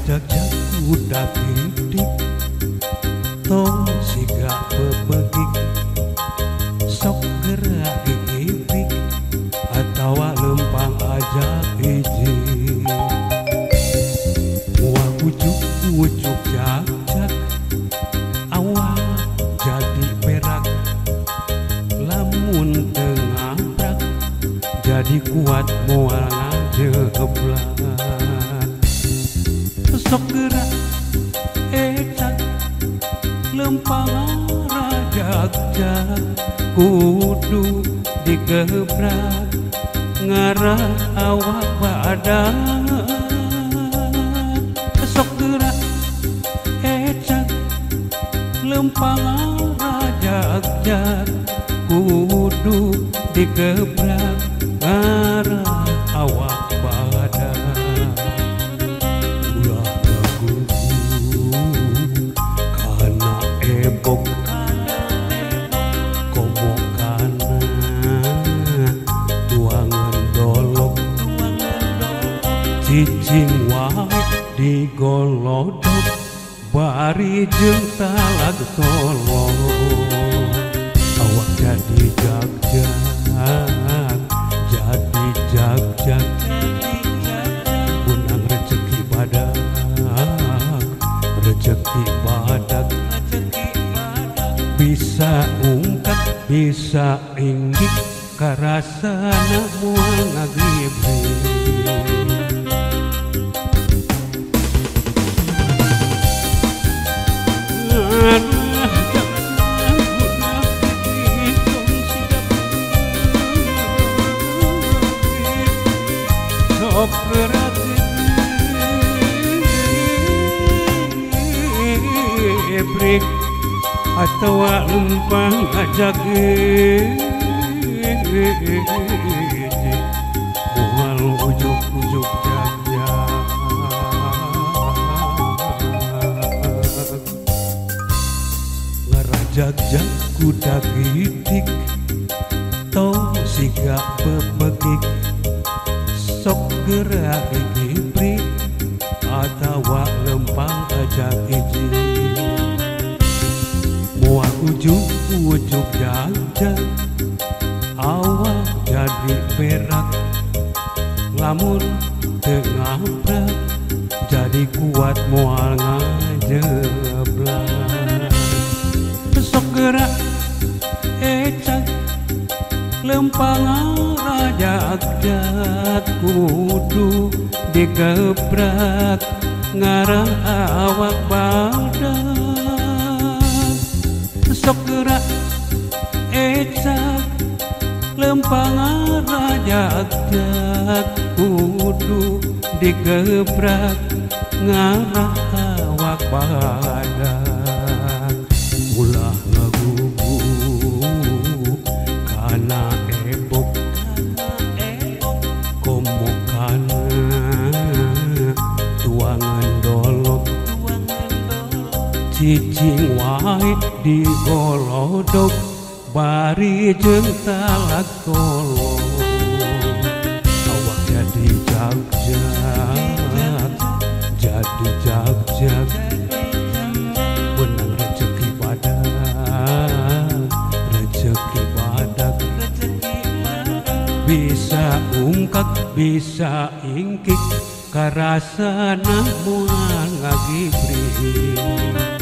Ngajak-jak udah didik tong siga bebegik sok gerak gigipik atawa lempang aja hiji mual ujuk-ujuk jak-jak awal jadi perak lamun tengah prak jadi kuat mual ngajeblak sok gerak ecak lempang rajak-jak kudu digebrak ngarah awak badan sok gerak ecak lempang rajak-jak kudu digebrak ngarah awak badan ulah lagu kana ebok komokana tuangan dolok cicing wae digolodok bari jeung talag tolong awak jadi jak-jak jadi jak-jak benang rezeki badak rezeki badak bisa ungkap bisa inggit karasana moal ngagibri sok gerak ebrik atawa lempang ajak mual ujuk-ujuk jak-jak ngarajak-jak kuda gidik tong siga bebegik sok gerak gigiprik atawa lempang ajak hiji mual ujuk-ujuk jak-jak awak jadi perak lamun tengah prak jadi kuat mual ngajeblak sok gerak ecak lempang rajak-jak kudu digebrak ngarah awak badan sok gerak ecak lempang rajak-jak kudu digebrak ngarah awak badan ulah ngagugu kana ebok komokana tuangan dolok cicing wae digolodok bari jeung talag tolong awak jadi jak-jak jadi jak-jak benang rezeki badak rezeki badak bisa ungkap bisa ingkik karasana moal ngagibri